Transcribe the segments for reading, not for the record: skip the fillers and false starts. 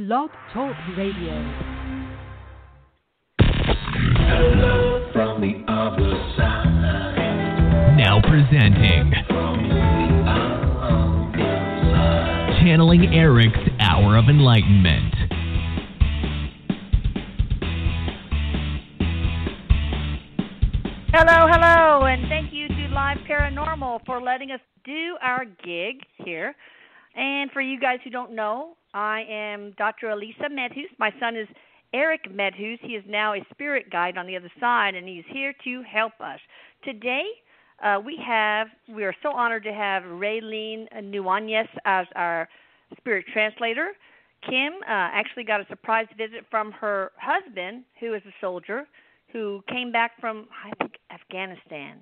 Blog Talk Radio. Hello from the other side. Now presenting From the other side. Channeling Erik's Hour of Enlightenment. Hello, and thank you to Live Paranormal for letting us do our gig here. And for you guys who don't know, I am Dr. Elisa Medhus. My son is Erik Medhus. He is now a spirit guide on the other side, and he's here to help us. Today, we are so honored to have Raylene Nuanez as our spirit translator. Kim actually got a surprise visit from her husband, who is a soldier, who came back from, I think, Afghanistan.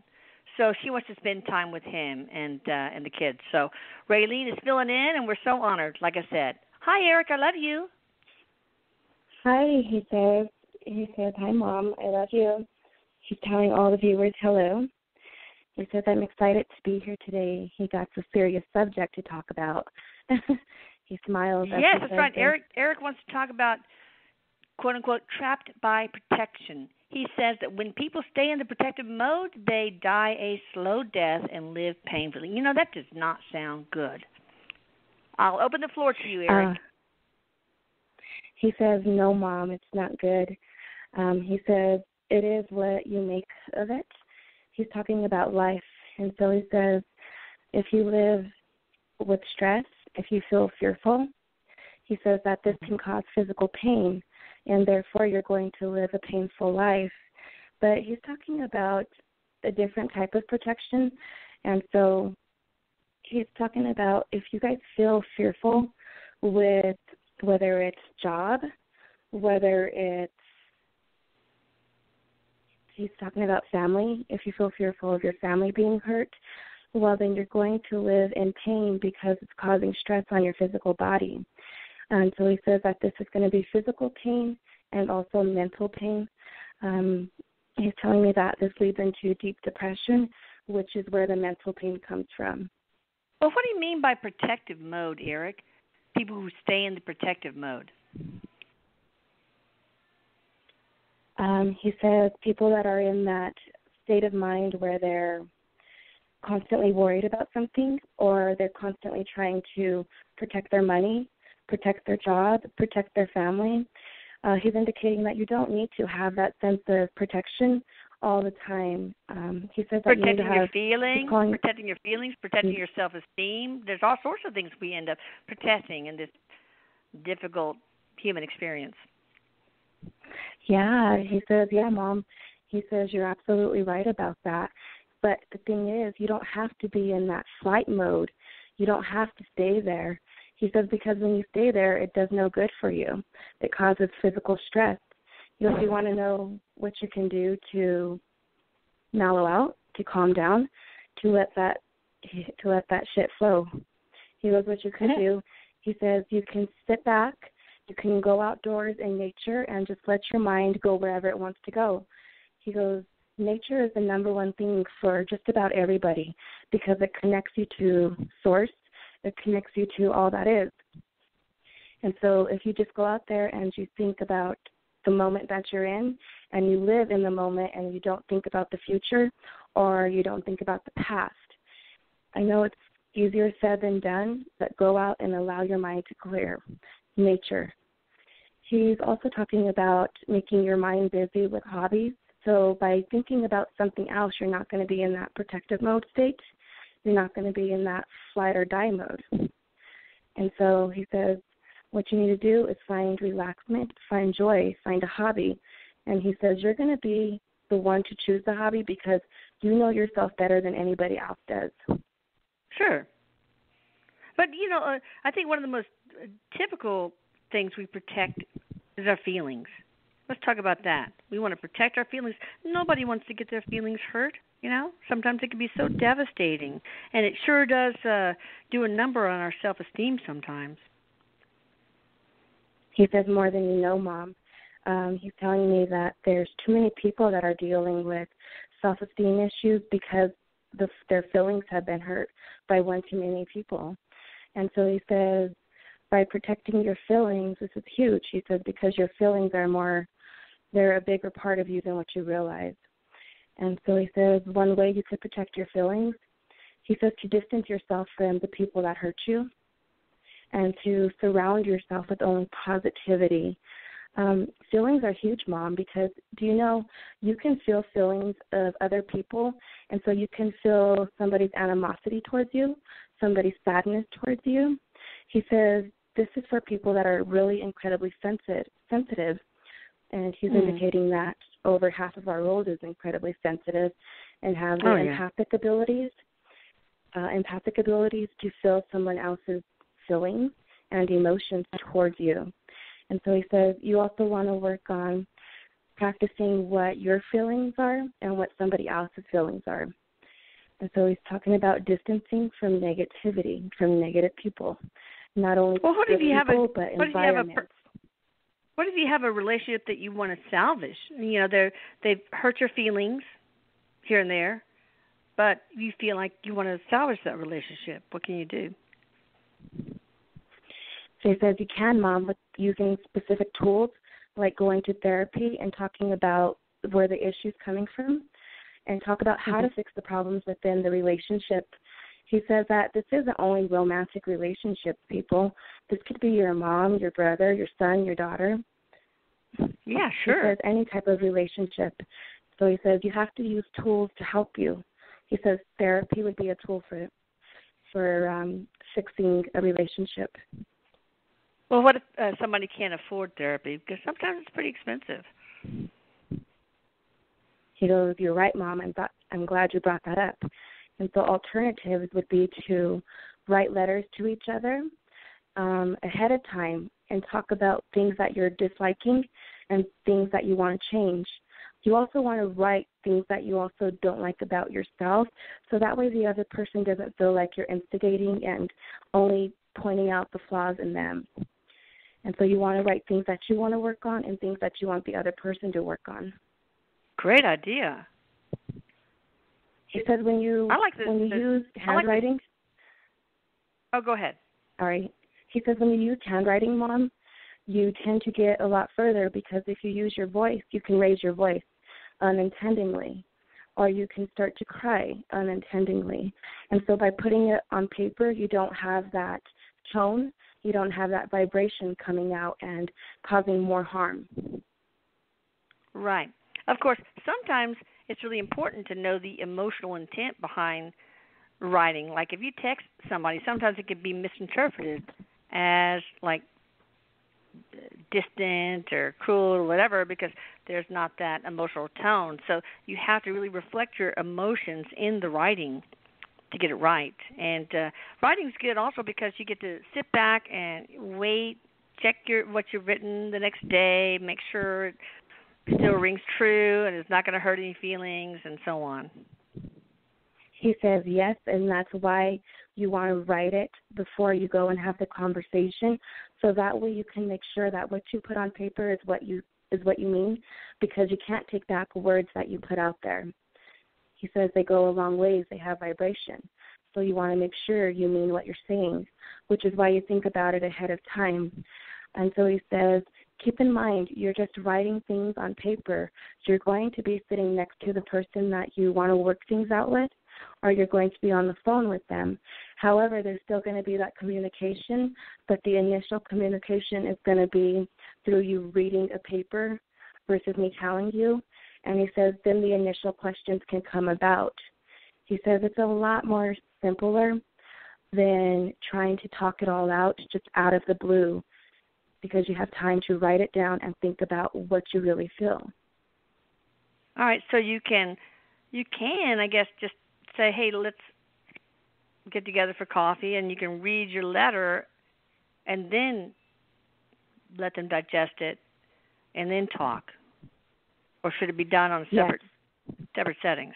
So she wants to spend time with him and the kids. So Raylene is filling in, and we're so honored, like I said. Hi, Erik, I love you. Hi, he says, hi, Mom, I love you. He's telling all the viewers hello. He says, I'm excited to be here today. He got a serious subject to talk about. He smiles. Yes, that's right. Erik wants to talk about, quote-unquote, trapped by protection. He says that when people stay in the protective mode, they die a slow death and live painfully. You know, that does not sound good. I'll open the floor to you, Erik. He says, no, Mom, it's not good. He says, it is what you make of it. He's talking about life. And so he says, if you live with stress, if you feel fearful, he says that this can cause physical pain, and therefore you're going to live a painful life. But he's talking about a different type of protection. And so he's talking about if you guys feel fearful with whether it's job, whether it's, he's talking about family. If you feel fearful of your family being hurt, well, then you're going to live in pain because it's causing stress on your physical body. And so he says that this is going to be physical pain and also mental pain. He's telling me that this leads into deep depression, which is where the mental pain comes from. Well, what do you mean by protective mode, Erik? People who stay in the protective mode. He says people that are in that state of mind where they're constantly worried about something, or they're constantly trying to protect their money, protect their job, protect their family. He's indicating that you don't need to have that sense of protection all the time. He says that protecting you need to your feelings, protecting your self-esteem. There's all sorts of things we end up protecting in this difficult human experience. Yeah, he says, yeah, Mom. He says you're absolutely right about that. But the thing is, you don't have to be in that flight mode. You don't have to stay there. He says because when you stay there, it does no good for you. It causes physical stress. You know, if you want to know what you can do to mellow out, to calm down, to let that shit flow. He knows what you can do. He says you can sit back, you can go outdoors in nature and just let your mind go wherever it wants to go. He goes, nature is the number one thing for just about everybody because it connects you to source. It connects you to all that is. And so if you just go out there and you think about the moment that you're in and you live in the moment and you don't think about the future or you don't think about the past, I know it's easier said than done, but go out and allow your mind to clear. Nature. He's also talking about making your mind busy with hobbies. So by thinking about something else, you're not going to be in that protective mode state. You're not going to be in that flight or die mode. And so he says what you need to do is find relaxment, find joy, find a hobby. And he says you're going to be the one to choose the hobby because you know yourself better than anybody else does. Sure. But, you know, I think one of the most typical things we protect is our feelings. Let's talk about that. We want to protect our feelings. Nobody wants to get their feelings hurt, you know. Sometimes it can be so devastating, and it sure does do a number on our self-esteem sometimes. He says more than you know, Mom. He's telling me that there's too many people that are dealing with self-esteem issues because their feelings have been hurt by one too many people. And so he says by protecting your feelings, this is huge. He says because your feelings they're a bigger part of you than what you realize. And so he says one way you could protect your feelings, he says to distance yourself from the people that hurt you and to surround yourself with only positivity. Feelings are huge, Mom, because do you know you can feel feelings of other people, and so you can feel somebody's animosity towards you, somebody's sadness towards you. He says this is for people that are really incredibly sensitive, and he's indicating that over half of our world is incredibly sensitive and have the empathic abilities to feel someone else's feelings and emotions towards you. And so he says you also want to work on practicing what your feelings are and what somebody else's feelings are. And so he's talking about distancing from negativity, from negative people, not only people, but environments. What if you have a relationship that you want to salvage? You know, they've hurt your feelings here and there, but you feel like you want to salvage that relationship. What can you do? So he says you can, Mom, with using specific tools like going to therapy and talking about where the issue's coming from and talk about how to fix the problems within the relationship. He says that this isn't only romantic relationships, people. This could be your mom, your brother, your son, your daughter. Yeah, sure. He says any type of relationship. So he says you have to use tools to help you. He says therapy would be a tool for fixing a relationship. Well, what if somebody can't afford therapy? Because sometimes it's pretty expensive. He goes, you're right, Mom. I'm glad you brought that up. And so alternatives would be to write letters to each other ahead of time and talk about things that you're disliking and things that you want to change. You also want to write things that you also don't like about yourself, so that way the other person doesn't feel like you're instigating and only pointing out the flaws in them. And so you want to write things that you want to work on and things that you want the other person to work on. Great idea. He said when you use handwriting. Oh, go ahead. All right. He says when you use handwriting, Mom, you tend to get a lot further because if you use your voice, you can raise your voice unintentionally, or you can start to cry unintentionally. And so by putting it on paper, you don't have that tone, you don't have that vibration coming out and causing more harm. Right. Of course, sometimes it's really important to know the emotional intent behind writing. Like if you text somebody, sometimes it could be misinterpreted as like distant or cruel or whatever because there's not that emotional tone. So you have to really reflect your emotions in the writing to get it right. And writing's good also because you get to sit back and wait, check what you've written the next day, make sure it still rings true and it's not going to hurt any feelings and so on. He says yes, and that's why you want to write it before you go and have the conversation, so that way you can make sure that what you put on paper is what you mean, because you can't take back words that you put out there. He says they go a long ways, they have vibration, so you want to make sure you mean what you're saying, which is why you think about it ahead of time. And so he says, keep in mind, you're just writing things on paper. You're going to be sitting next to the person that you want to work things out with, or you're going to be on the phone with them. However, there's still going to be that communication, but the initial communication is going to be through you reading a paper versus me telling you. And he says then the initial questions can come about. He says it's a lot more simpler than trying to talk it all out just out of the blue, because you have time to write it down and think about what you really feel. All right, so you can, I guess, just say, hey, let's get together for coffee, and you can read your letter and then let them digest it and then talk. Or should it be done on separate settings?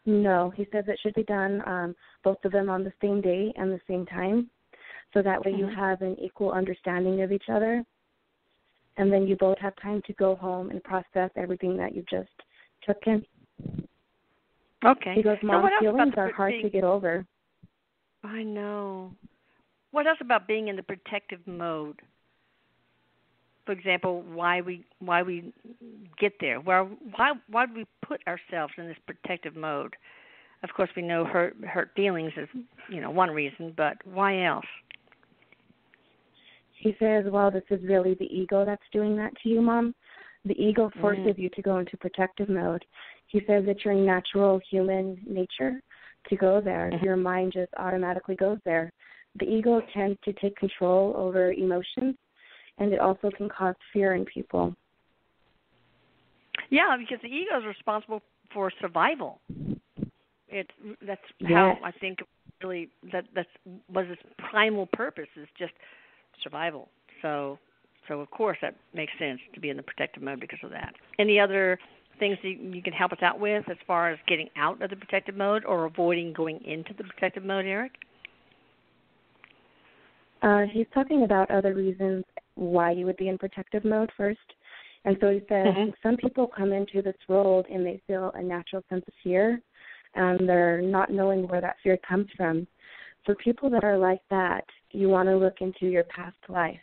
No, he says it should be done, both of them on the same day and the same time, so that way you have an equal understanding of each other, and then you both have time to go home and process everything that you just took in. Okay. Because Mom's feelings are hard to get over. I know. What else about being in the protective mode? For example, why we get there? Why do we put ourselves in this protective mode? Of course, we know hurt feelings is one reason, but why else? He says, well, this is really the ego that's doing that to you, Mom. The ego forces you to go into protective mode. He says it's your natural human nature to go there. Your mind just automatically goes there. The ego tends to take control over emotions, and it also can cause fear in people. Yeah, because the ego is responsible for survival. That's how I think really that's was its primal purpose, is just survival. So of course that makes sense to be in the protective mode because of that. Any other things that you can help us out with as far as getting out of the protective mode or avoiding going into the protective mode, Erik? He's talking about other reasons why you would be in protective mode first. And so he says some people come into this world and they feel a natural sense of fear, and they're not knowing where that fear comes from. For people that are like that, you want to look into your past life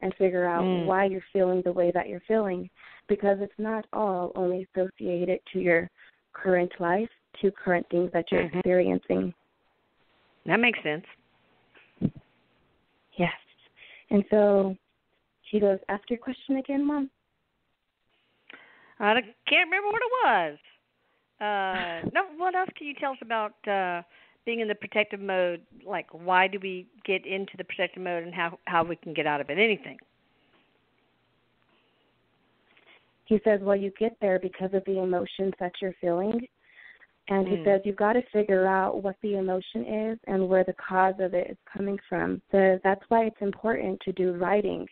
and figure out why you're feeling the way that you're feeling, because it's not all only associated to your current life, to current things that you're experiencing. That makes sense. Yes. And so he goes, ask your question again, Mom. I can't remember what it was. No, what else can you tell us about being in the protective mode? Like, why do we get into the protective mode and how we can get out of it? Anything. He says, well, you get there because of the emotions that you're feeling. And he says you've got to figure out what the emotion is and where the cause of it is coming from. So that's why it's important to do writing.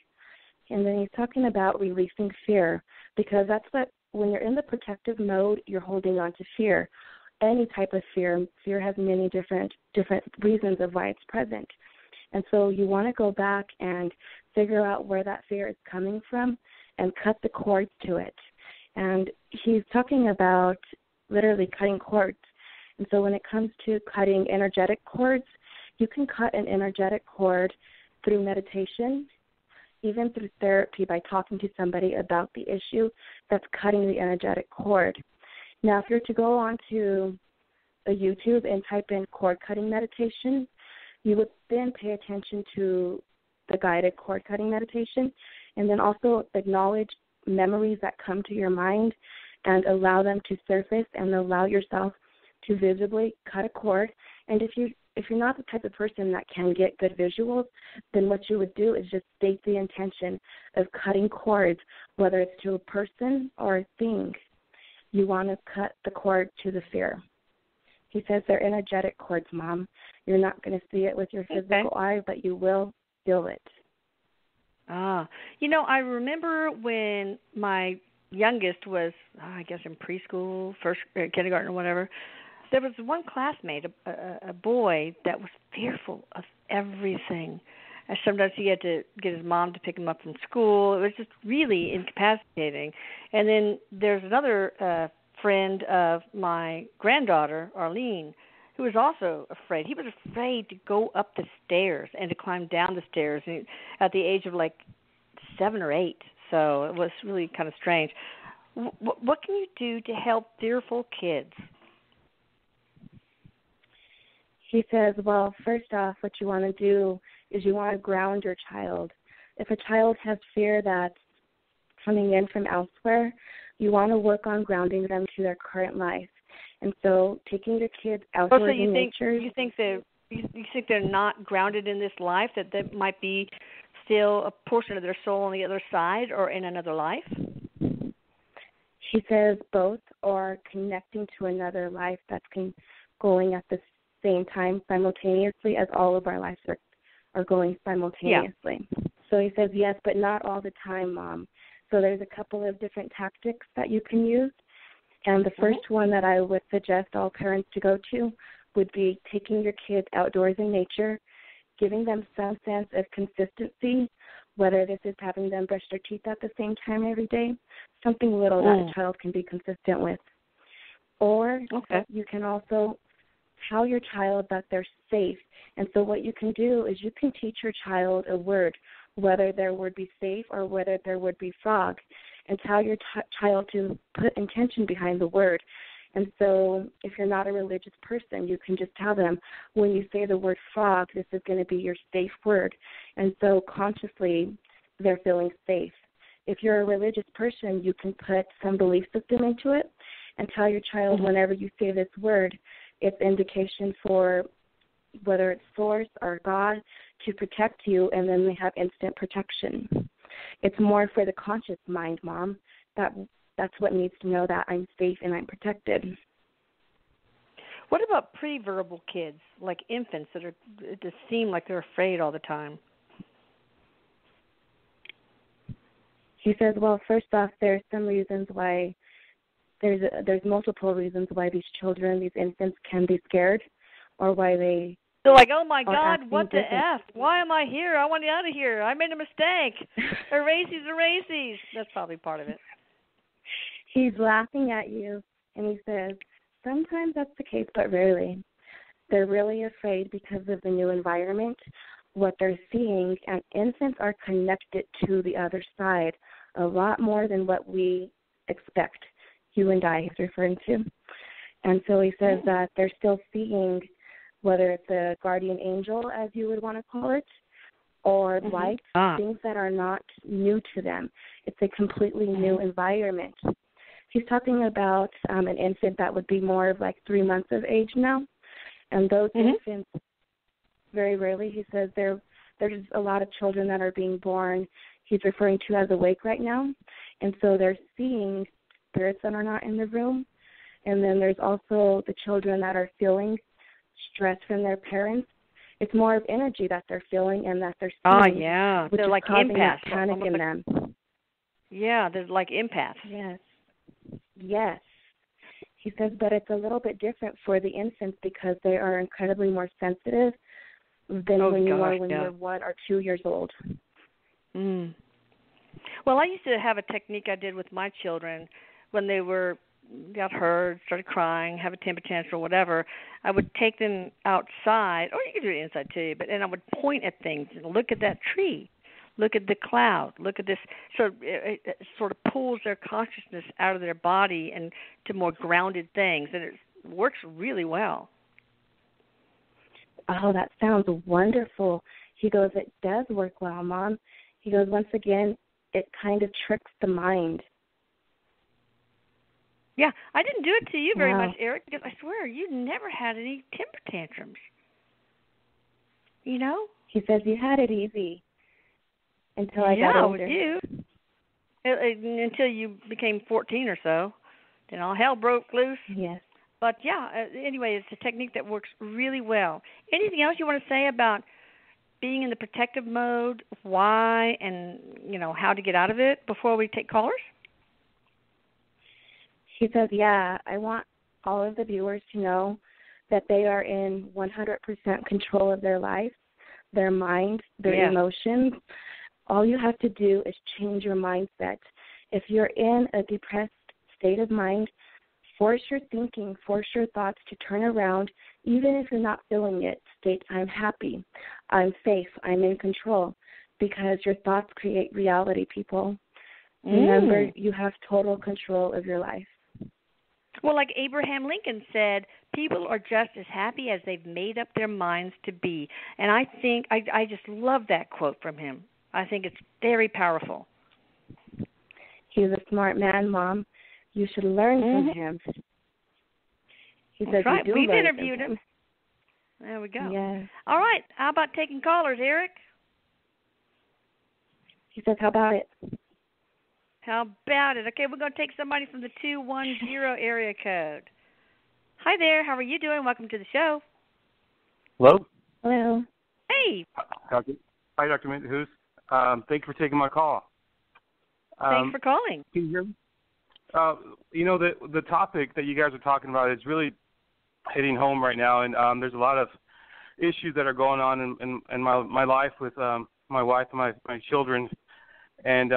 And then he's talking about releasing fear, because that's what, when you're in the protective mode, you're holding on to fear. Any type of fear. Fear has many different reasons of why it's present. And so you want to go back and figure out where that fear is coming from and cut the cords to it. And he's talking about literally cutting cords. And so when it comes to cutting energetic cords, you can cut an energetic cord through meditation, even through therapy, by talking to somebody about the issue that's cutting the energetic cord. Now, if you're to go onto a YouTube and type in cord cutting meditation, you would then pay attention to the guided cord cutting meditation, and then also acknowledge memories that come to your mind and allow them to surface and allow yourself to visibly cut a cord. And if you're not the type of person that can get good visuals, then what you would do is just state the intention of cutting cords, whether it's to a person or a thing. You want to cut the cord to the fear. He says they're energetic cords, Mom. You're not going to see it with your physical eye, but you will feel it. I remember when my youngest was, I guess, in preschool, kindergarten or whatever, there was one classmate, a boy, that was fearful of everything. And sometimes he had to get his mom to pick him up from school. It was just really incapacitating. And then there's another friend of my granddaughter, Arlene, who was also afraid. He was afraid to go up the stairs and to climb down the stairs at the age of like 7 or 8. So it was really kind of strange. What can you do to help fearful kids? He says, well, first off, what you want to do is you want to ground your child. If a child has fear that's coming in from elsewhere, you want to work on grounding them to their current life. And so taking your kids outdoors in nature. You think they're not grounded in this life, that there might be still a portion of their soul on the other side or in another life? He says both, or connecting to another life that's going at the same time simultaneously as all of our lives are going simultaneously. Yeah. So he says yes, but not all the time, Mom. So there's a couple of different tactics that you can use. And the first one that I would suggest all parents to go to would be taking your kids outdoors in nature, giving them some sense of consistency, whether this is having them brush their teeth at the same time every day, something little that a child can be consistent with. Or you can also tell your child that they're safe. And so what you can do is you can teach your child a word, whether their word be safe or whether their word be frog, and tell your child to put intention behind the word. And so if you're not a religious person, you can just tell them, when you say the word frog, this is going to be your safe word. And so consciously, they're feeling safe. If you're a religious person, you can put some belief system into it and tell your child whenever you say this word, it's indication for whether it's source or God to protect you, and then they have instant protection. It's more for the conscious mind, Mom. That's what needs to know that I'm safe and I'm protected. What about pre-verbal kids, like infants that just seem like they're afraid all the time? He says, well, first off, there's some reasons why there's multiple reasons why these children, these infants, can be scared, or why they're like, oh my God, what the F? Why am I here? I want to get out of here. I made a mistake. Erases. That's probably part of it. He's laughing at you, and he says, sometimes that's the case, but rarely. They're really afraid because of the new environment, what they're seeing, and infants are connected to the other side a lot more than what we expect, you and I, he's referring to. And so he says that they're still seeing, whether it's a guardian angel, as you would want to call it, or light, things that are not new to them. It's a completely new environment. He's talking about an infant that would be more of like 3 months of age now. And those infants, very rarely, he says, there's a lot of children that are being born, he's referring to as awake right now. And so they're seeing spirits that are not in the room. And then there's also the children that are feeling stress from their parents. It's more of energy that they're feeling and that they're seeing. Oh, yeah. Which they're is like causing empaths. that panic in them. Yeah, they're like empaths. Yes. He says, but it's a little bit different for the infants because they are incredibly more sensitive than when you're 1 or 2 years old. Well, I used to have a technique I did with my children when they got hurt, started crying, have a temper tantrum or whatever. I would take them outside, or you could do it inside too, and I would point at things and look at that tree. Look at the cloud. Look at this. So it sort of pulls their consciousness out of their body and to more grounded things, and it works really well. Oh, that sounds wonderful. He goes, it does work well, Mom. He goes, once again, it kind of tricks the mind. Yeah, I didn't do it to you very much, Erik, because I swear you never had any temper tantrums. You know? He says you had it easy. Until I got older. Yeah, with you. Until you became 14 or so. Then all hell broke loose. Yes. But, anyway, it's a technique that works really well. Anything else you want to say about being in the protective mode, why, and, how to get out of it before we take callers? He says, I want all of the viewers to know that they are in 100% control of their life, their mind, their emotions. All you have to do is change your mindset. If you're in a depressed state of mind, force your thinking, force your thoughts to turn around, even if you're not feeling it. State, I'm happy, I'm safe, I'm in control, because your thoughts create reality, people. Remember, you have total control of your life. Well, like Abraham Lincoln said, people are just as happy as they've made up their minds to be. And I think, I just love that quote from him. I think it's very powerful. He's a smart man, Mom. You should learn from him. He says right. You do We've learn interviewed from him. There we go. Yes. All right. How about taking callers, Erik? He says, how about it? How about it? Okay, we're going to take somebody from the 210 area code. Hi there. How are you doing? Welcome to the show. Hello. Hello. Hey. Hi, Dr. Minhus. Thank you for taking my call. Thanks for calling. Can you hear me? The topic that you guys are talking about is really hitting home right now, and there's a lot of issues that are going on in my life with my wife and my children, and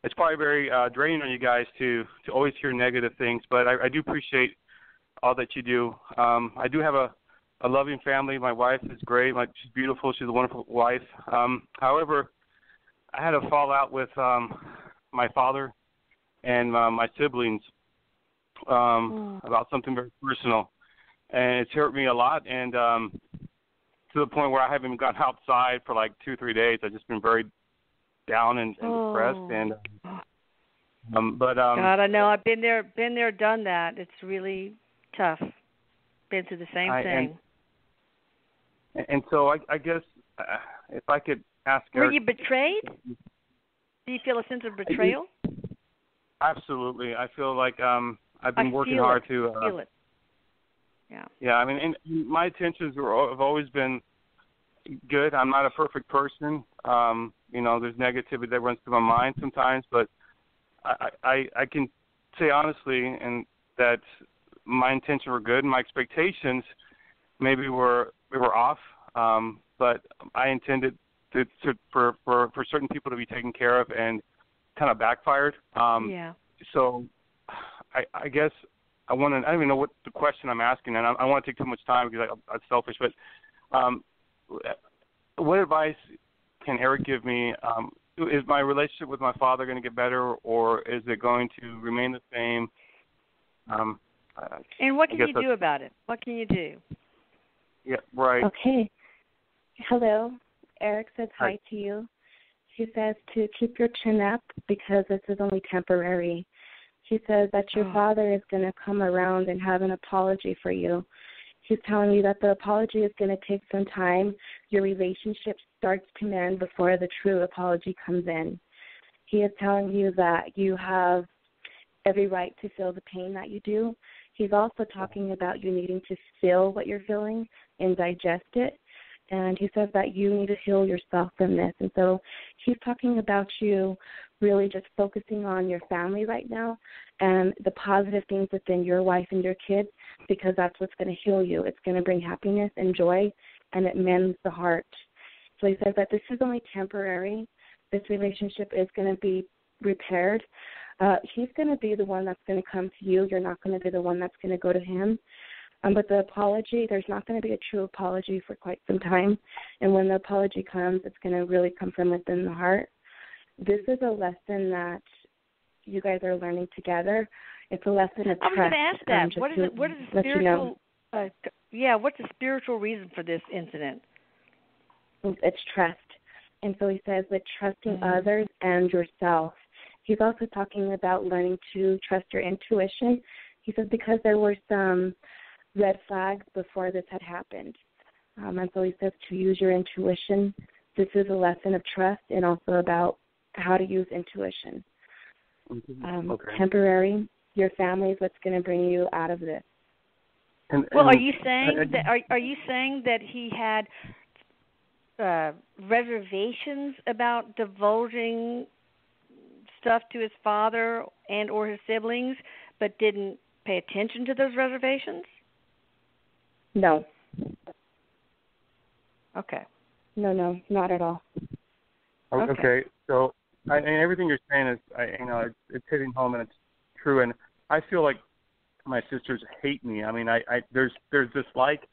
it's probably very draining on you guys to always hear negative things, but I do appreciate all that you do. I do have a loving family. My wife is great. She's beautiful. She's a wonderful wife. However, I had a fallout with my father and my siblings about something very personal, and it's hurt me a lot. And to the point where I haven't even gotten outside for like 2-3 days. I've just been very down and depressed. And God, I know. I've been there, done that. It's really tough. Been through the same thing. And so I guess if I could ask Were Erik, you betrayed? Do you feel a sense of betrayal? Absolutely. I feel like I've been working hard to feel it. Yeah. Yeah, I mean, and my intentions have always been good. I'm not a perfect person. There's negativity that runs through my mind sometimes, but I can say honestly and that my intentions were good. My expectations maybe were off, but I intended for certain people to be taken care of, and kind of backfired. So I guess I don't even know what the question I'm asking, and I don't want to take too much time because I'm selfish, but what advice can Erik give me? Is my relationship with my father going to get better, or is it going to remain the same? And what can you do about it? What can you do? Yeah, right. Okay. Hello. Erik says hi to you. He says to keep your chin up because this is only temporary. He says that your father is going to come around and have an apology for you. He's telling you that the apology is going to take some time. Your relationship starts to mend before the true apology comes in. He is telling you that you have every right to feel the pain that you do. He's also talking about you needing to feel what you're feeling and digest it. And he says that you need to heal yourself from this. And so he's talking about you really just focusing on your family right now and the positive things within your wife and your kids, because that's what's going to heal you. It's going to bring happiness and joy, and it mends the heart. So he says that this is only temporary. This relationship is going to be repaired. He's going to be the one that's going to come to you. You're not going to be the one that's going to go to him. But the apology, there's not going to be a true apology for quite some time. And when the apology comes, it's going to really come from within the heart. This is a lesson that you guys are learning together. It's a lesson of trust. I'm going to ask that. What is the spiritual? What's the spiritual reason for this incident? It's trust. And so he says that trusting others and yourself. He's also talking about learning to trust your intuition. He says because there were some red flags before this had happened. And so he says to use your intuition. This is a lesson of trust and also about how to use intuition. Temporary, your family is what's going to bring you out of this. Are you saying that he had reservations about divulging stuff to his father and or his siblings, but didn't pay attention to those reservations? No. Okay. No, not at all. Okay. So, and everything you're saying is, it's hitting home and it's true. And I feel like my sisters hate me. I mean, there's dislike,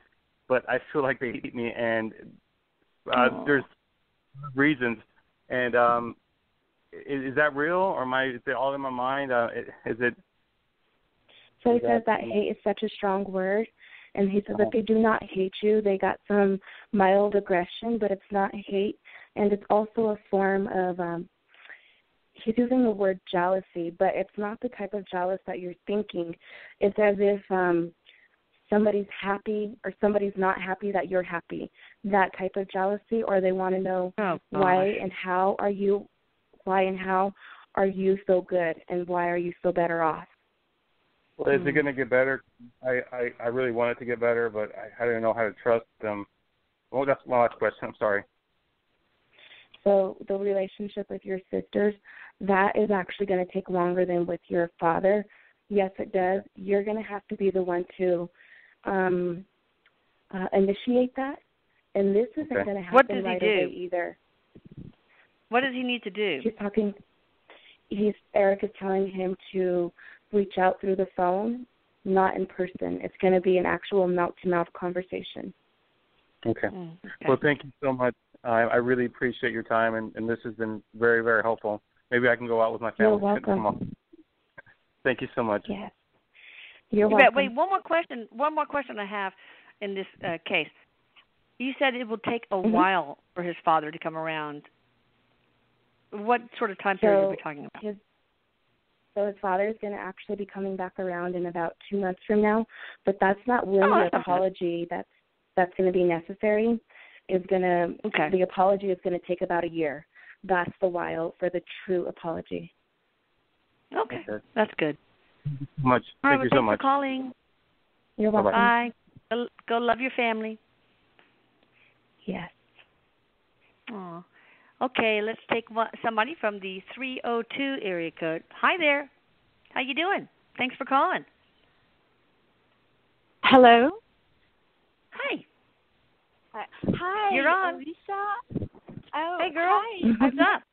but I feel like they hate me, and there's reasons. And is that real, or is it all in my mind? Is it? So he says that hate is such a strong word. And he says that they do not hate you. They got some mild aggression, but it's not hate. And it's also a form of, he's using the word jealousy, but it's not the type of jealous that you're thinking. It's as if somebody's happy or somebody's not happy that you're happy. That type of jealousy, or they want to know why and how are you so good and why are you so better off. Well, is it going to get better? I really want it to get better, but I don't know how to trust them. Well, that's my last question. I'm sorry. So the relationship with your sisters, that is actually going to take longer than with your father. Yes, it does. You're going to have to be the one to initiate that, and this isn't going to happen right away either. What does he need to do? Erik is telling him to reach out through the phone not in person. It's going to be an actual mouth-to-mouth conversation. Okay. Okay. Well, thank you so much. I really appreciate your time, and this has been very, very helpful. Maybe I can go out with my family. You're welcome. Thank you so much. Yes. You're welcome. Wait, one more question. One more question I have in this case. You said it will take a while for his father to come around. What sort of time period are we talking about? His father is going to actually be coming back around in about 2 months from now, but that's not really the apology that's going to be necessary. The apology is going to take about a year. That's the while for the true apology. Okay, that's good. Thank you so much. All right, Thank you so much. Thanks for calling. You're welcome. Bye. Go love your family. Yes. Oh. Okay, let's take somebody from the 302 area code. Hi there. How you doing? Thanks for calling. Hello. Hi. Hi. You're on. Lisa. Oh, hey, girl. Hi. What's up?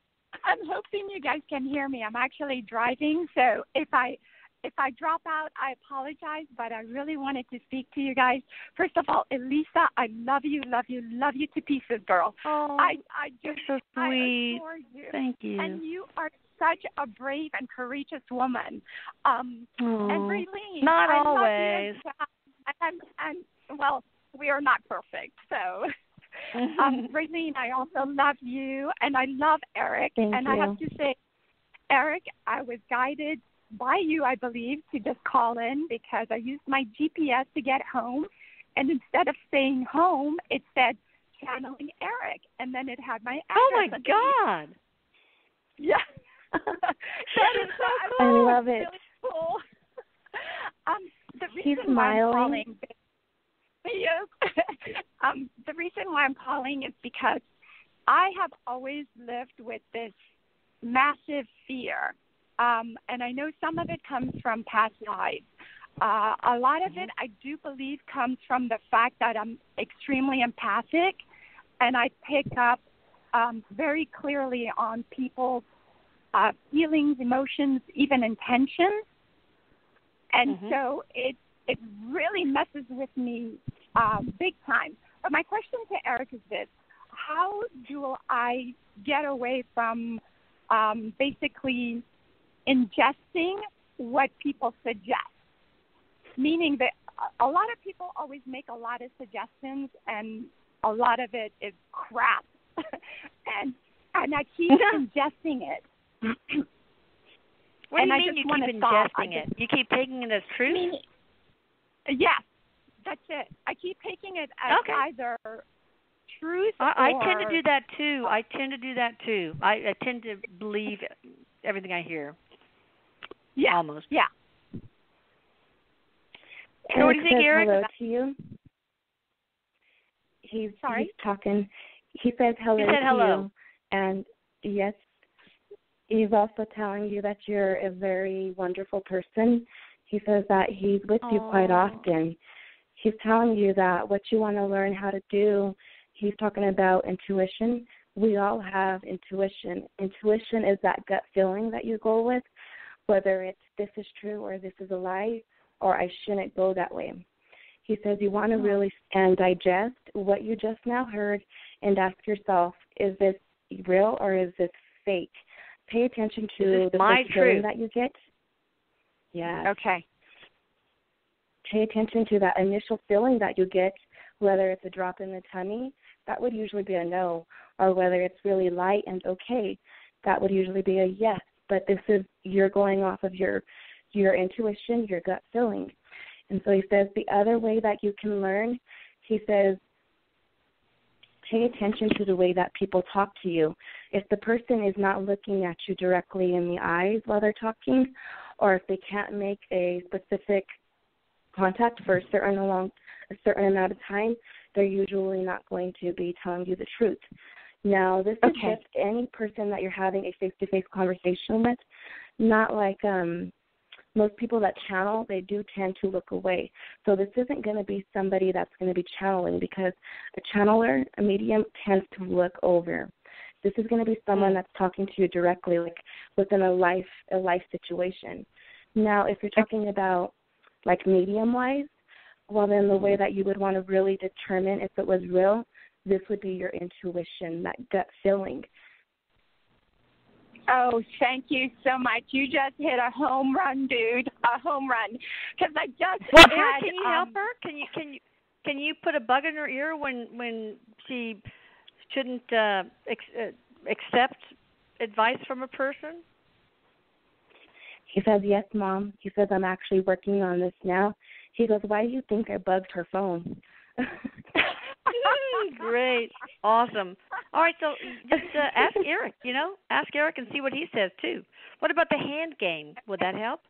I'm hoping you guys can hear me. I'm actually driving, so if I drop out, I apologize, but I really wanted to speak to you guys. First of all, Elisa, I love you to pieces, girl. Oh, I just so sweet. I adore you. Thank you. And you are such a brave and courageous woman. And Raylene, not I always. Love you. And well, we are not perfect, so. Raylene, I also love you, and I love Erik. Thank and you. I have to say, Erik, I was guided by you, I believe, to just call in because I used my GPS to get home, and instead of saying home, it said channeling Erik, and then it had my address. Oh my God! Yeah, that is so cool. I love it. Really cool. The He's reason why I'm smiling. calling. Yes. The reason why I'm calling is because I have always lived with this massive fear. And I know some of it comes from past lives. A lot of it, I do believe, comes from the fact that I'm extremely empathic, and I pick up very clearly on people's feelings, emotions, even intentions. And so it really messes with me big time. But my question to Erik is this: how do I get away from basically ingesting what people suggest? Meaning that a lot of people always make a lot of suggestions, and a lot of it is crap, and I keep ingesting it. What and do I you mean just you want keep to stop. ingesting it? You keep taking it as truth? Yes, that's it. I keep taking it as either truth I or... tend to do that too. I tend to believe everything I hear. Yeah. Almost. Yeah. So what do you think, Erik? Hello to you. He's talking. He says hello to you. And yes, he's also telling you that you're a very wonderful person. He says that he's with you quite often. He's telling you that what you want to learn how to do, he's talking about intuition. We all have intuition. Intuition is that gut feeling that you go with, whether it's this is true or this is a lie or I shouldn't go that way. He says you want to really digest what you just now heard and ask yourself, is this real or is this fake? Pay attention to the first feeling that you get. Yeah. Okay. Pay attention to that initial feeling that you get, whether it's a drop in the tummy, that would usually be a no, or whether it's really light and okay, that would usually be a yes. But this is, you're going off of your intuition, your gut feeling. And so he says the other way that you can learn, he says, pay attention to the way that people talk to you. If the person is not looking at you directly in the eyes while they're talking, or if they can't make a specific contact for a certain amount of time, they're usually not going to be telling you the truth. Now, this is just any person that you're having a face-to-face conversation with, not like most people that channel, they do tend to look away. So this isn't going to be somebody that's going to be channeling, because a channeler, a medium, tends to look over. This is going to be someone that's talking to you directly, like within a life situation. Now, if you're talking about like medium-wise, well, then the way that you would want to really determine if it was real, this would be your intuition, that gut feeling. Oh, thank you so much. You just hit a home run, dude. A home run. Because I just Well, had, can you help her? Can you put a bug in her ear when she shouldn't accept advice from a person? He says, yes, Mom. He says, I'm actually working on this now. He goes, why do you think I bugged her phone? Great. Awesome. All right, so just ask Erik, Ask Erik and see what he says, too. What about the hand game? Would that help?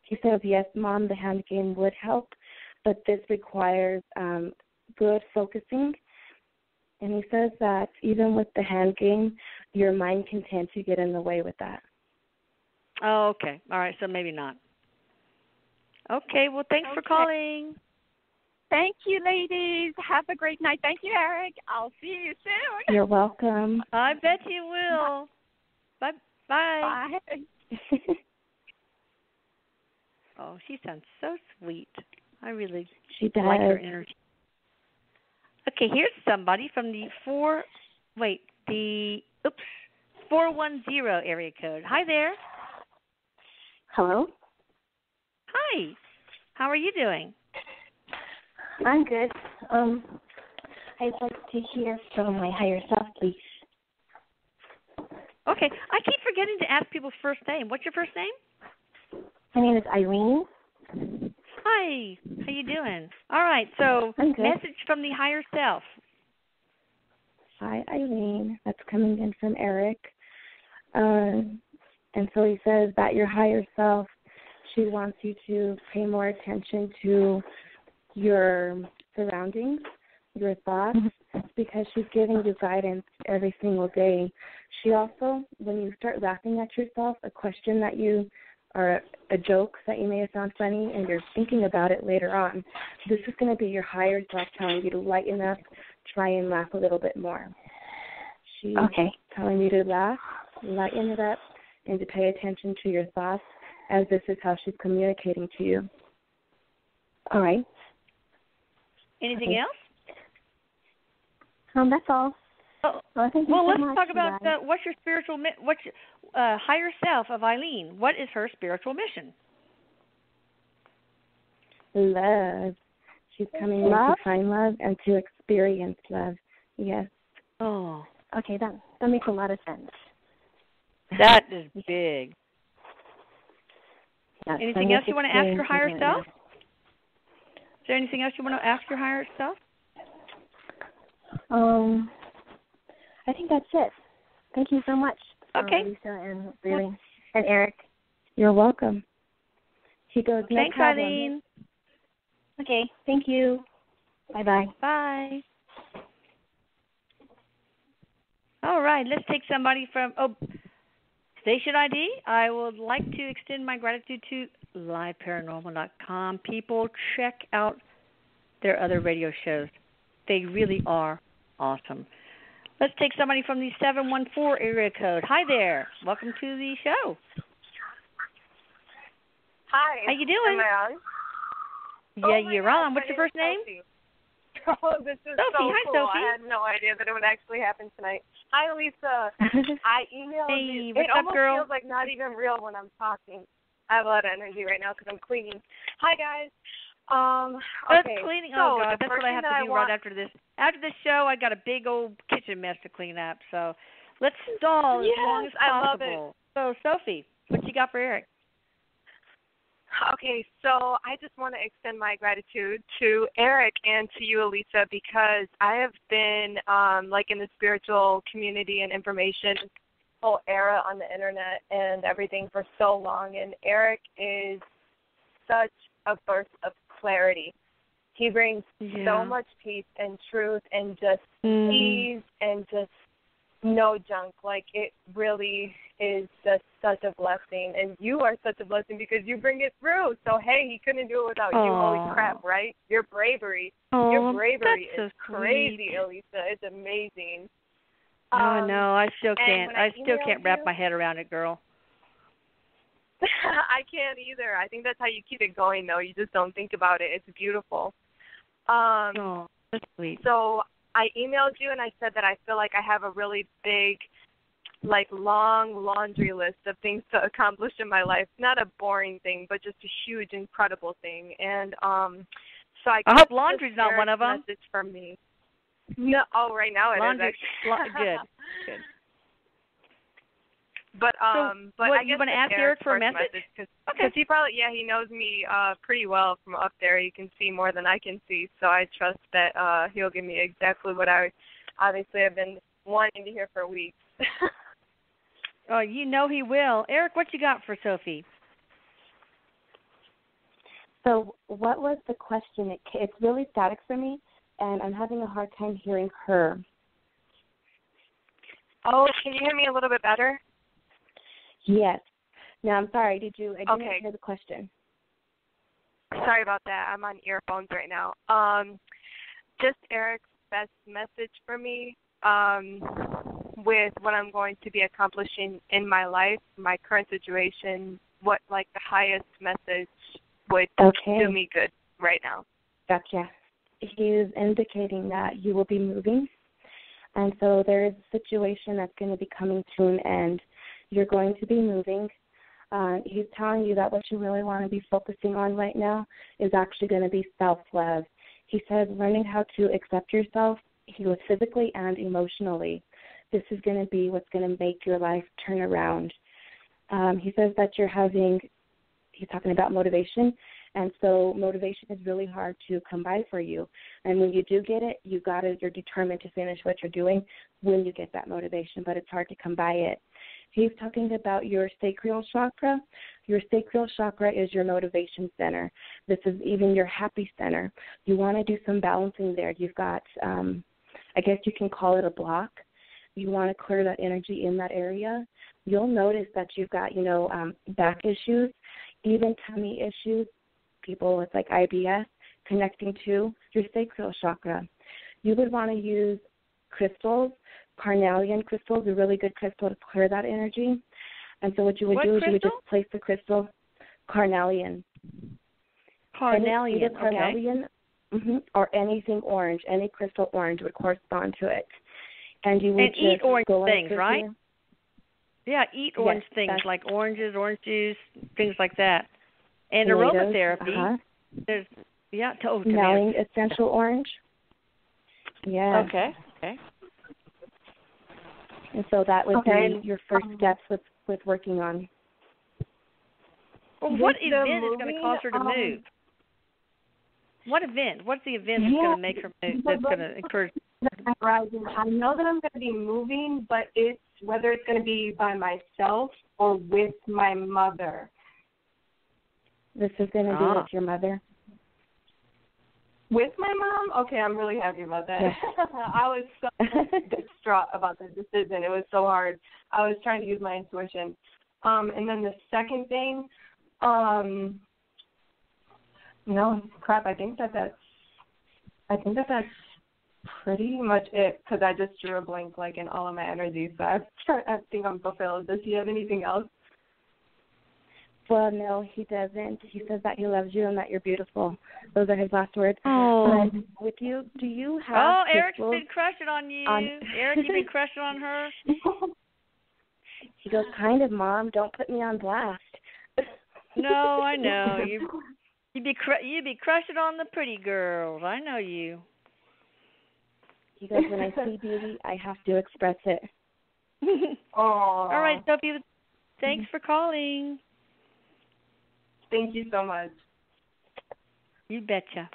He says, yes, Mom, the hand game would help, but this requires good focusing. And he says that even with the hand game, your mind can tend to get in the way with that. Oh, okay. All right, so maybe not. Okay, well, thanks for calling. Thank you, ladies. Have a great night. Thank you, Erik. I'll see you soon. You're welcome. I bet you will. Bye. Bye. Bye. Oh, she sounds so sweet. I really She does. like her energy. Okay, here's somebody from the 410 area code. Hi there. Hello? Hi. How are you doing? I'm good. I'd like to hear from my higher self, please. Okay, I keep forgetting to ask people's first name. What's your first name? My name is Irene. Hi. How you doing? All right, so I'm good. message from the higher self. Hi, Eileen. That's coming in from Erik. And so he says that your higher self, she wants you to pay more attention to your surroundings, your thoughts, because she's giving you guidance every single day. She also, when you start laughing at yourself, a question that you, or a joke that you may have found funny, and you're thinking about it later on, this is going to be your higher self telling you to lighten up, try and laugh a little bit more. She's telling you to laugh, lighten it up, and to pay attention to your thoughts, as this is how she's communicating to you. All right. Anything else? That's all. Oh, well, thank you well, so let's much, talk about guys. what's your higher self of Eileen. What is her spiritual mission? Love. She's coming in to find love and to experience love. Yes. Oh. Okay, that makes a lot of sense. That is big. Yes, Anything else you want to ask your higher self? Is there anything else you want to ask your higher self? I think that's it. Thank you so much, Okay. Lisa and Erik. You're welcome. He goes, no Thanks, problem. Eileen. Okay, thank you. Bye-bye. Bye. All right, let's take somebody from Station ID. I would like to extend my gratitude to liveparanormal.com. People, check out their other radio shows. They really are awesome. Let's take somebody from the 714 area code. Hi there. Welcome to the show. Hi. How you doing? Am I on? Yeah, you're on. What's your first name? Sophie. Oh, this is Sophie. so Hi, cool. Sophie. I had no idea that it would actually happen tonight. Hi, Lisa. I emailed Hey, you. what's It up, almost girl? feels like not even real when I'm talking. I have a lot of energy right now because I'm cleaning. Hi, guys. That's Okay. cleaning. So Oh, God. the That's what I have person to that do right after this. After this show, I got a big old kitchen mess to clean up. So let's stall as long as Yes, I love possible. it. So, Sophie, what you got for Erik? Okay, so I just want to extend my gratitude to Erik and to you, Elisa, because I have been in the spiritual community and information whole era on the internet and everything for so long, and Erik is such a burst of clarity. He brings so much peace and truth and just ease and just no junk. Like, it really is just such a blessing. And you are such a blessing because you bring it through. So, hey, he couldn't do it without you. Holy crap, right? Your bravery. Your bravery is crazy, Elisa. It's amazing. Oh, no, I still can't. I still can't wrap you, my head around it, girl. I can't either. I think that's how you keep it going, though. You just don't think about it. It's beautiful. Oh, that's sweet. So I emailed you and I said that I feel like I have a really big, like, long laundry list of things to accomplish in my life. Not a boring thing, but just a huge, incredible thing. And so I hope laundry's not one of them. Message from me. No, right now it laundry, is actually. Good. But what, I guess you want to ask Eric for a message? Because he probably he knows me pretty well from up there. He can see more than I can see, so I trust that he'll give me exactly what I obviously have been wanting to hear for weeks. Oh, you know he will. Eric, what you got for Sophie? So what was the question? It's really static for me, and I'm having a hard time hearing her. Oh, can you hear me a little bit better? Yes. No, I'm sorry. I didn't hear the question. Sorry about that. I'm on earphones right now. Just Eric's best message for me with what I'm going to be accomplishing in my life, my current situation, what, like, the highest message would do me good right now. Gotcha. He's indicating that you will be moving, and so there is a situation that's going to be coming to an end. You're going to be moving. He's telling you that what you really want to be focusing on right now is actually going to be self-love. He says learning how to accept yourself, heal physically and emotionally. This is going to be what's going to make your life turn around. He says that he's talking about motivation, and so motivation is really hard to come by for you. And when you do get it, you're determined to finish what you're doing when you get that motivation, but it's hard to come by it. He's talking about your sacral chakra. Your sacral chakra is your motivation center. This is even your happy center. You want to do some balancing there. You've got, I guess you can call it a block. You want to clear that energy in that area. You'll notice that you've got, back issues, even tummy issues, people with like IBS connecting to your sacral chakra. You would want to use crystals. Carnelian crystal is a really good crystal to clear that energy. And so what you would do is you would just place the crystal, carnelian. Carnelian, carnelian, or anything orange, any crystal orange would correspond to it. And you would eat orange things, right? Here. Yeah, eat orange things like oranges, orange juice, things like that. And tomatoes, aromatherapy. There's smelling essential orange. Yeah. Okay. And so that would be your first steps with working on. Well, what event is going to cause her to move? What event? What's the event that's going to make her move? That's going to encourage? I know that I'm going to be moving, but it's whether it's going to be by myself or with my mother. This is going to be with your mother. With my mom? Okay, I'm really happy about that. Yes. I was so distraught about the decision. It was so hard. I was trying to use my intuition. And then the second thing, I think that's pretty much it, because I just drew a blank like in all of my energy. So I think I'm fulfilled. Does he have anything else? Well, no, he doesn't. He says that he loves you and that you're beautiful. Those are his last words. Oh. With you, do you have... Oh, Eric's been crushing on you. Eric, you've been crushing on her? He goes, kind of, Mom. Don't put me on blast. No, I know. You'd be crushing on the pretty girls. I know you. He goes, when I see beauty, I have to express it. All right, Sophie, thanks for calling. Thank you so much. You betcha.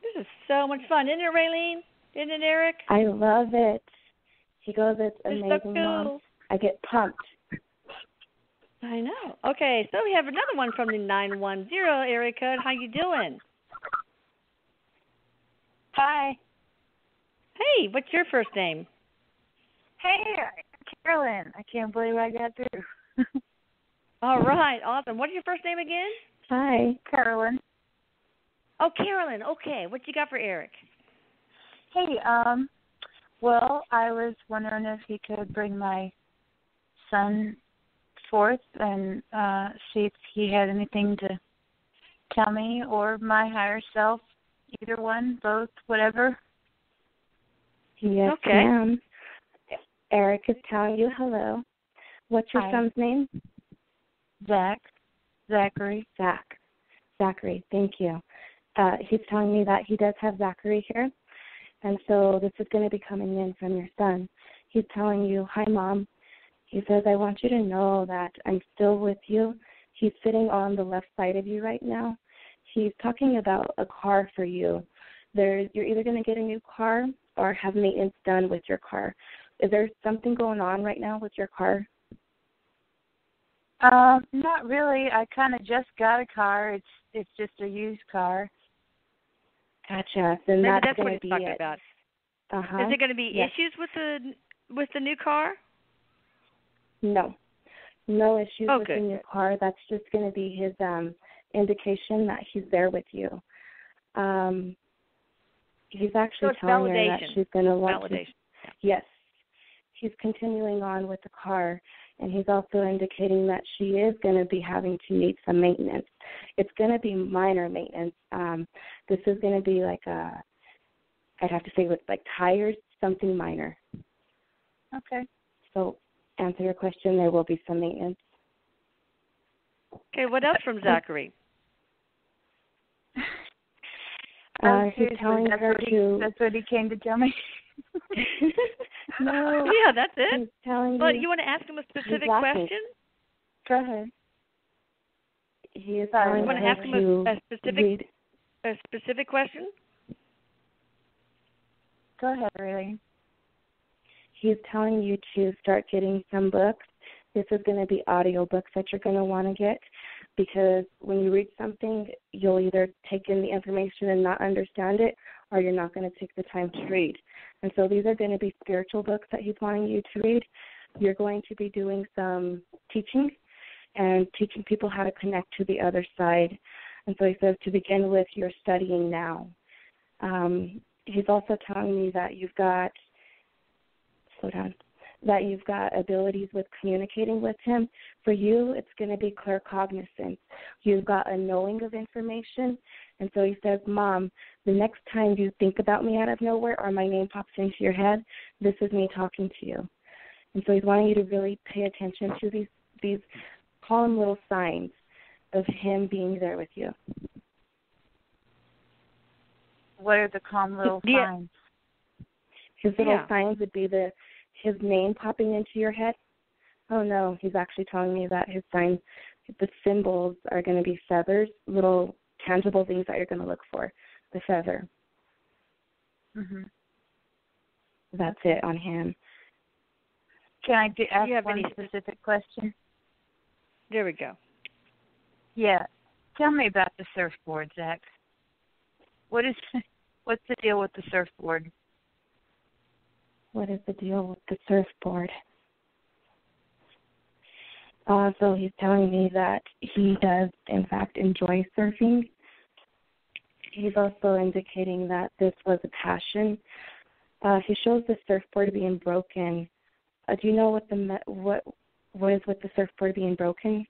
This is so much fun. Isn't it, Raylene? Isn't it, Eric? I love it. He goes, it's amazing, so cool. Mom. I get pumped. I know. Okay, so we have another one from the 910 area code. How you doing? Hi. Hey, what's your first name? Hey, Carolyn. I can't believe I got through. All right, awesome. What's your first name again? Hi. Carolyn. Oh, Carolyn. Okay, what you got for Eric? Hey, well, I was wondering if he could bring my son's forth and see if he had anything to tell me or my higher self, either one, both, whatever. Yes, Okay. ma'am. Erik is telling you hello. What's your Hi. son's name? Zachary. Zachary, thank you. He's telling me that he does have Zachary here, and so this is going to be coming in from your son. He's telling you, hi, Mom. He says, I want you to know that I'm still with you. He's sitting on the left side of you right now. He's talking about a car for you. You're either going to get a new car or have maintenance done with your car. Is there something going on right now with your car? Not really. I kind of just got a car. It's just a used car. Gotcha. Then Maybe that's what going he's to be talking it. about. Uh-huh. Is there going to be Yes. issues with the new car? No issues with the new car. That's just going to be his indication that he's there with you. He's actually telling her that she's going to want to. Yes, he's continuing on with the car, and he's also indicating that she is going to be having to need some maintenance. It's going to be minor maintenance. This is going to be like I'd have to say with like tires, something minor. Okay. So answer your question, there will be some maintenance. Okay, what else from Zachary? He's telling her to... That's what he came to tell me? No. Yeah, that's it. He's telling But you want to ask him a specific question? Go ahead. He is telling you want to ask him a specific question? Go ahead, really. He's telling you to start getting some books. This is going to be audio books that you're going to want to get, because when you read something, you'll either take in the information and not understand it, or you're not going to take the time to read. And so these are going to be spiritual books that he's wanting you to read. You're going to be doing some teaching and teaching people how to connect to the other side. And so he says to begin with, you're studying now. He's also telling me that you've got abilities with communicating with him. For you, it's going to be claircognizance. You've got a knowing of information. And so he says, Mom, the next time you think about me out of nowhere or my name pops into your head, this is me talking to you. And so he's wanting you to really pay attention to these call them little signs of him being there with you. What are the calm little signs? His little signs would be his name popping into your head. Oh, no, he's actually telling me that his signs, the symbols are going to be feathers, little tangible things that you're going to look for, the feather. Mm-hmm. That's it on him. Can I ask one specific question? There we go. Yeah. Tell me about the surfboard, Zach. What's the deal with the surfboard? What is the deal with the surfboard? So he's telling me that he does, in fact, enjoy surfing. He's also indicating that this was a passion. He shows the surfboard being broken. Do you know what is with the surfboard being broken?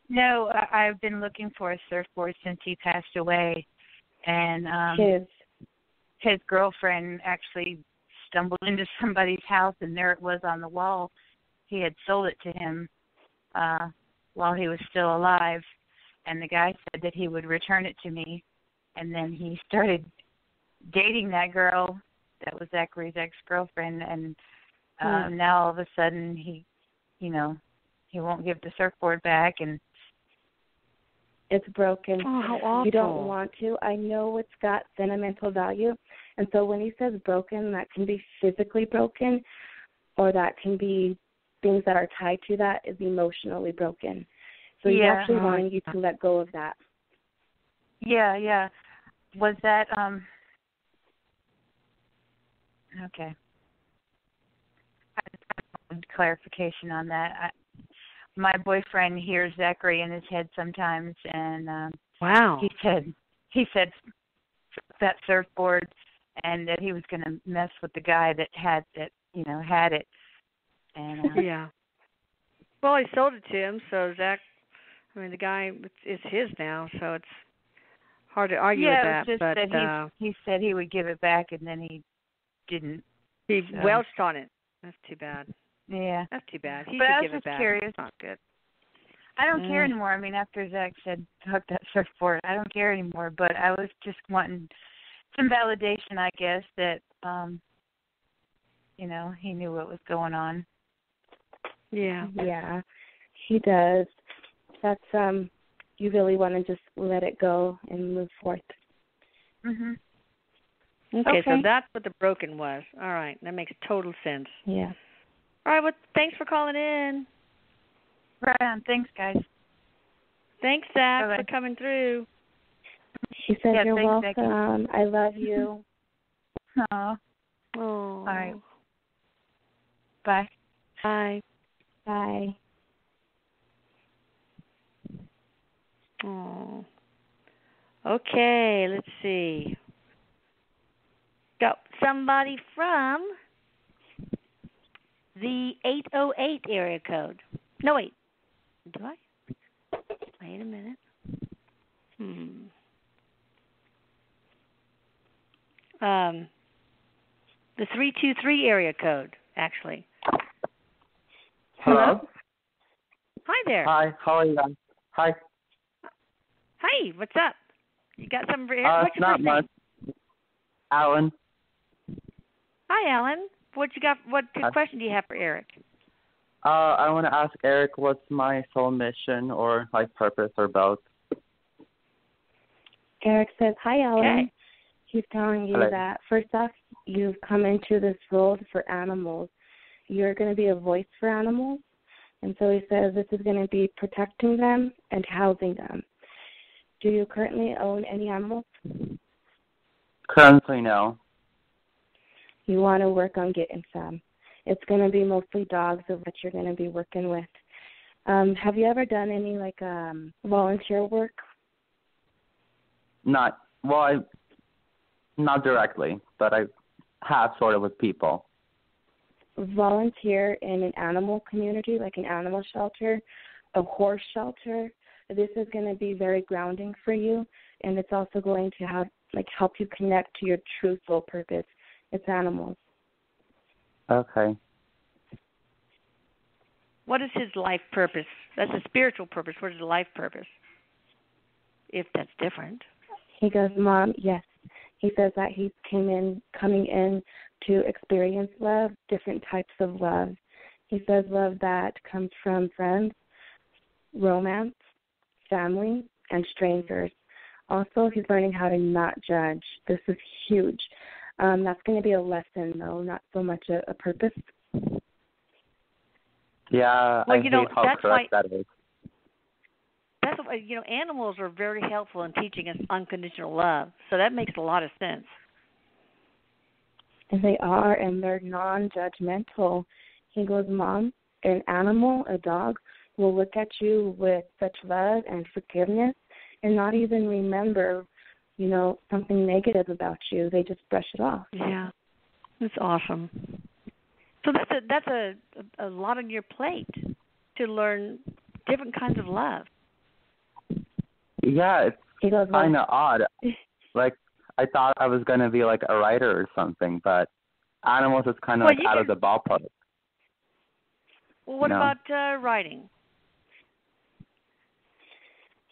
No, I've been looking for a surfboard since he passed away, and his girlfriend actually stumbled into somebody's house, and there it was on the wall. He had sold it to him while he was still alive, and the guy said that he would return it to me, and then he started dating that girl that was Zachary's ex-girlfriend, and now all of a sudden he won't give the surfboard back, and it's broken. Oh, how awful. You don't want to. I know it's got sentimental value. And so when he says broken, that can be physically broken, or that can be things that are tied to that is emotionally broken. So he's actually wanting you to let go of that. Yeah. Was that, okay. I need clarification on that. My boyfriend hears Zachary in his head sometimes, and wow. He said that surfboard, and that he was going to mess with the guy that had it, and Well, he sold it to him, so Zach. I mean, the guy is his now, so it's hard to argue with that. It's just but that he said he would give it back, and then he didn't. He welched on it. That's too bad. Yeah, that's too bad. He but should I was give just it back. curious. It's not good. I don't care anymore. I mean, after Zach said hook that surfboard, I don't care anymore. But I was just wanting some validation, I guess, that he knew what was going on. Yeah. Yeah, he does. That's you really want to just let it go and move forth. Mhm. Okay, so that's what the broken was. All right, that makes total sense. Yeah. All right, well, thanks for calling in. Right on. Thanks, guys. Thanks, Zach, Bye-bye. for coming through. She said, "You're thanks, welcome. I love you." Oh. All right. Bye. Bye. Bye. Oh. Okay, let's see. Got somebody from the 808 area code. No, wait. Do I? Wait a minute. The 323 area code, actually. Hello? Hi there. Hi, how are you guys? Hi. Hi, what's up? You got something for Eric? What's your not first name? much. Alan. Hi, Alan. What question do you have for Eric? I want to ask Eric, what's my soul mission or life purpose or both? Eric says, "Hi, Alan." Okay. He's telling you Hello. that, first off, you've come into this world for animals. You're going to be a voice for animals. And so he says this is going to be protecting them and housing them. Do you currently own any animals? Currently, no. You want to work on getting some. It's going to be mostly dogs of what you're going to be working with. Have you ever done any, volunteer work? Not directly, but I have sort of with people. Volunteer in an animal community, like an animal shelter, a horse shelter. This is going to be very grounding for you, and it's also going to help you connect to your true soul purpose. It's animals. Okay. What is his life purpose? That's a spiritual purpose. What is the life purpose? If that's different. He goes, Mom, yes. He says that he's coming in to experience love, different types of love. He says love that comes from friends, romance, family, and strangers. Also, he's learning how to not judge. This is huge. That's going to be a lesson, though, not so much a purpose. Yeah, well, I hate how correct that is. That's why, animals are very helpful in teaching us unconditional love. So that makes a lot of sense. And they are, and they're non-judgmental. He goes, Mom, an animal, a dog, will look at you with such love and forgiveness and not even remember, something negative about you. They just brush it off. Yeah, that's awesome. So that's a lot on your plate to learn different kinds of love. Yeah, it's kind of odd. I thought I was going to be like a writer or something, but animals is kind of out of the ballpark. Well, what about writing?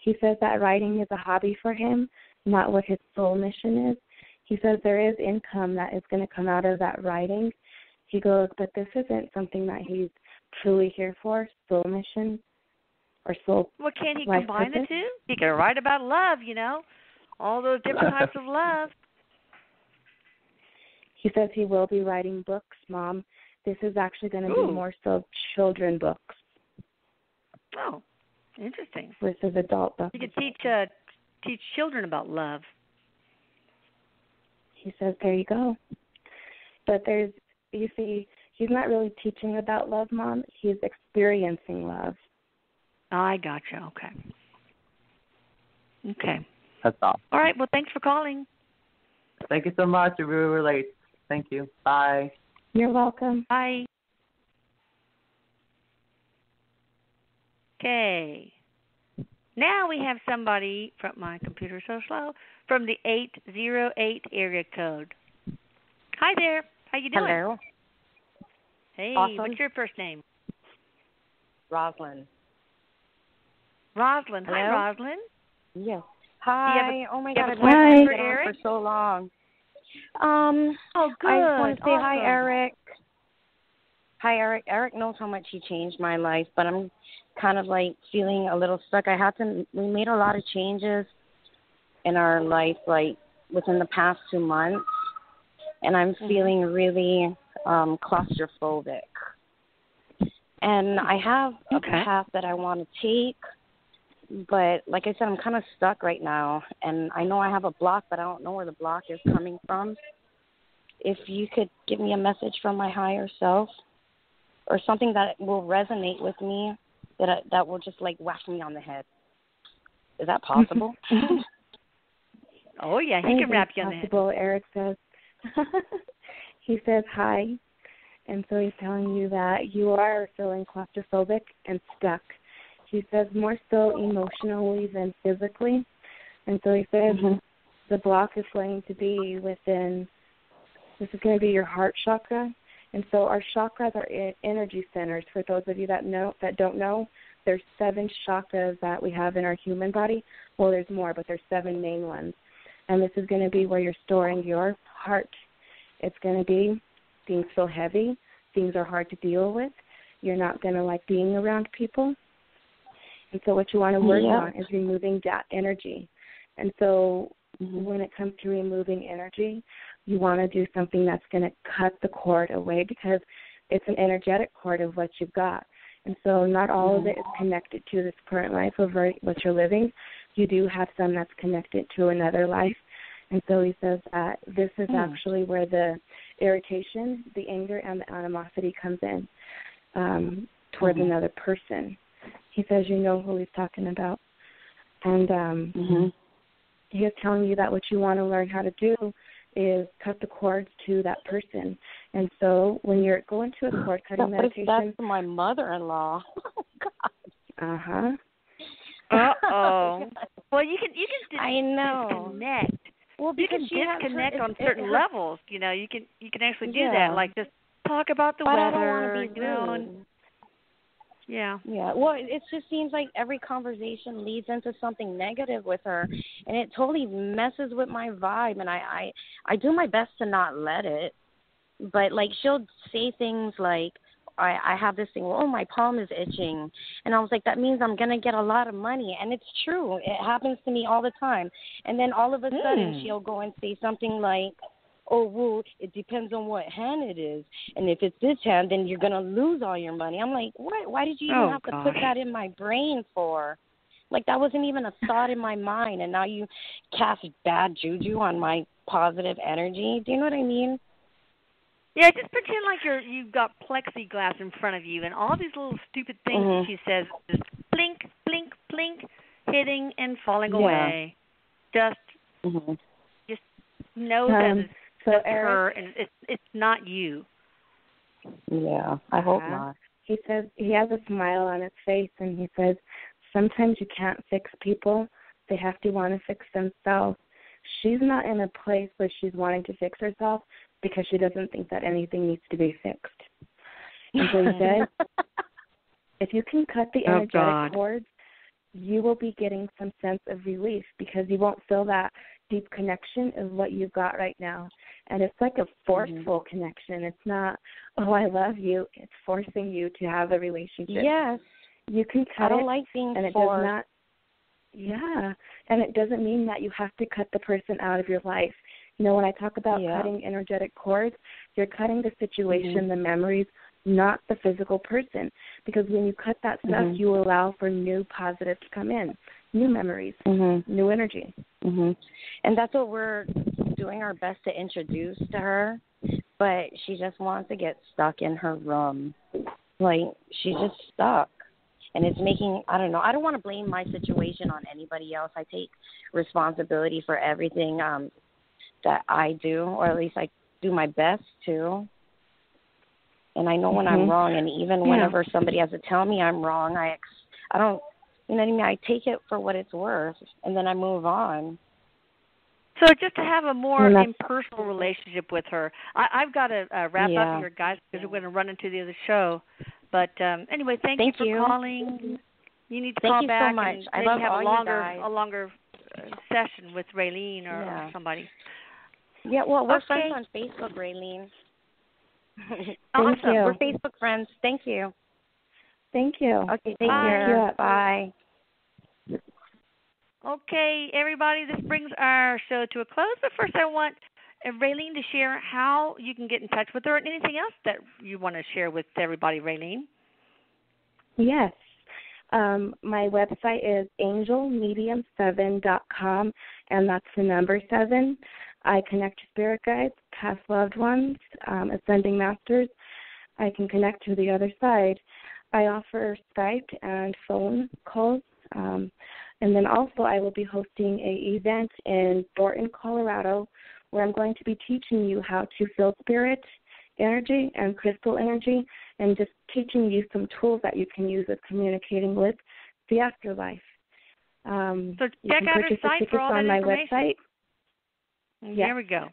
He says that writing is a hobby for him, not what his soul mission is. He says there is income that is going to come out of that writing. He goes, but this isn't something that he's truly here for, soul mission or soul. Well, can't he life combine purpose? the two? He can write about love, all those different types of love. He says he will be writing books, Mom. This is actually going to be more so children books. Oh, interesting. Versus adult books. You could teach children about love. He says, there you go. But you see, he's not really teaching about love, Mom. He's experiencing love. I gotcha. Okay. Okay. That's all. All right. Well, thanks for calling. Thank you so much. We relate. Thank you. Bye. You're welcome. Bye. Okay. Now we have somebody from my computer so slow from the 808 area code. Hi there. How you doing? Hello. Hey, Awesome. what's your first name? Rosalind. Rosalind. Hello? Hi, Rosalind. Yes. Hi. Oh my God, I've been been on for so long. Oh, good. I just want to say awesome. hi, Erik. Hi, Erik. Erik knows how much he changed my life, but I'm kind of like feeling a little stuck. We made a lot of changes in our life, like within the past 2 months, and I'm feeling really claustrophobic. And I have a path that I want to take, but like I said, I'm kind of stuck right now, and I know I have a block, but I don't know where the block is coming from. If you could give me a message from my higher self or something that will resonate with me, that will just like whack me on the head. Is that possible? Oh, yeah, he can wrap you on the head. Possible, Erik says. He says hi, and so he's telling you that you are feeling claustrophobic and stuck. He says more so emotionally than physically, and so he says the block is going to be within, this is going to be your heart chakra. And so our chakras are energy centers. For those of you that don't know, there's 7 chakras that we have in our human body. Well, there's more, but there's 7 main ones. And this is going to be where you're storing your heart. It's going to be things feel heavy. Things are hard to deal with. You're not going to like being around people. And so what you want to work on is removing that energy. And so when it comes to removing energy, you want to do something that's going to cut the cord away, because it's an energetic cord of what you've got. And so not all of it is connected to this current life of what you're living. You do have some that's connected to another life. And so he says that this is actually where the irritation, the anger, and the animosity comes in towards another person. He says you know who he's talking about. And he is telling you that what you want to learn how to do is cut the cords to that person. And so when you're going to a cord cutting meditation, that's my mother-in-law. Oh God. Well, you can disconnect. Well, you can disconnect on certain levels. You know, you can actually do that. Like just talk about the weather. I don't want to be rude. Yeah. Well, it just seems like every conversation leads into something negative with her, and it totally messes with my vibe. And I do my best to not let it, but like she'll say things like, I have this thing, well, my palm is itching, and I was like, that means I'm gonna get a lot of money, and it's true. It happens to me all the time. And then all of a sudden she'll go and say something like, oh, well, it depends on what hand it is. And if it's this hand, then you're going to lose all your money. I'm like, what? Why did you even have to put that in my brain for? Like, that wasn't even a thought in my mind, and now you cast bad juju on my positive energy. Do you know what I mean? Yeah, just pretend like you've got plexiglass in front of you, and all these little stupid things that she says just blink, blink, blink, hitting and falling away. Just know that it's her, and it's not you. Yeah, I hope not. He says he has a smile on his face, and he says sometimes you can't fix people. They have to want to fix themselves. She's not in a place where she's wanting to fix herself because she doesn't think that anything needs to be fixed. And so he says, if you can cut the energetic cords, you will be getting some sense of relief, because you won't feel that deep connection of what you've got right now. And it's like a forceful connection. It's not, oh, I love you. It's forcing you to have a relationship. Yes. You can cut I don't like being and forced. It does not. Yeah, and it doesn't mean that you have to cut the person out of your life. You know, when I talk about cutting energetic cords, you're cutting the situation, the memories, not the physical person. Because when you cut that stuff, you allow for new positive to come in, new memories, new energy. And that's what we're doing our best to introduce to her, but she just wants to get stuck in her room. Like, she's just stuck. And it's making, I don't know, I don't want to blame my situation on anybody else. I take responsibility for everything that I do, or at least I do my best to. And I know when I'm wrong, and even whenever somebody has to tell me I'm wrong, I I don't, you know what I mean? I take it for what it's worth, and then I move on. So just to have a more impersonal relationship with her. I've got to wrap up here, guys, because we're going to run into the other show. But anyway, thank you for calling. You need to call back. Thank you so much. And I love have all a longer session with Raylene or somebody. Yeah, well, we're friends on Facebook, Raylene. Awesome. We're Facebook friends. Thank you. Thank you. Okay, take care. Bye. Okay, everybody, this brings our show to a close. But first, I want Raylene to share how you can get in touch with her and anything else that you want to share with everybody, Raylene. Yes. My website is angelmedium7.com, and that's the number 7. I connect to spirit guides, past loved ones, ascending masters. I can connect to the other side. I offer Skype and phone calls. And then also I will be hosting an event in Thornton, Colorado, where I'm going to be teaching you how to feel spirit energy and crystal energy, and just teaching you some tools that you can use with communicating with the afterlife. So check out her site for all that information. Website. There we go.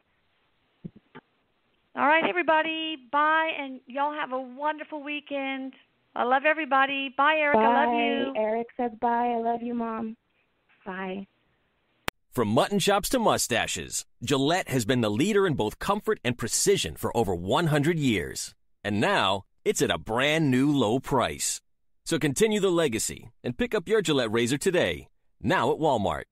All right, everybody. Bye, and y'all have a wonderful weekend. I love everybody. Bye, Erik. Bye. I love you. Erik says bye. I love you, Mom. Bye. From mutton chops to mustaches, Gillette has been the leader in both comfort and precision for over 100 years. And now, it's at a brand new low price. So continue the legacy and pick up your Gillette razor today. Now at Walmart.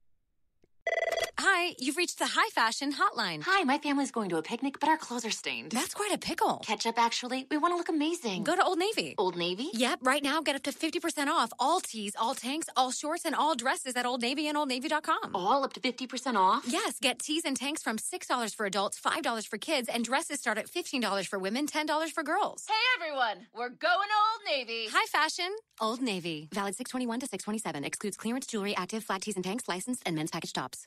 Hi, you've reached the High Fashion Hotline. Hi, my family's going to a picnic, but our clothes are stained. That's quite a pickle. Ketchup, actually. We want to look amazing. Go to Old Navy. Old Navy? Yep, right now get up to 50% off all tees, all tanks, all shorts, and all dresses at Old Navy and OldNavy.com. All up to 50% off? Yes, get tees and tanks from $6 for adults, $5 for kids, and dresses start at $15 for women, $10 for girls. Hey, everyone. We're going to Old Navy. High Fashion, Old Navy. Valid 6/21 to 6/27. Excludes clearance jewelry, active, flat tees and tanks, licensed, and men's package tops.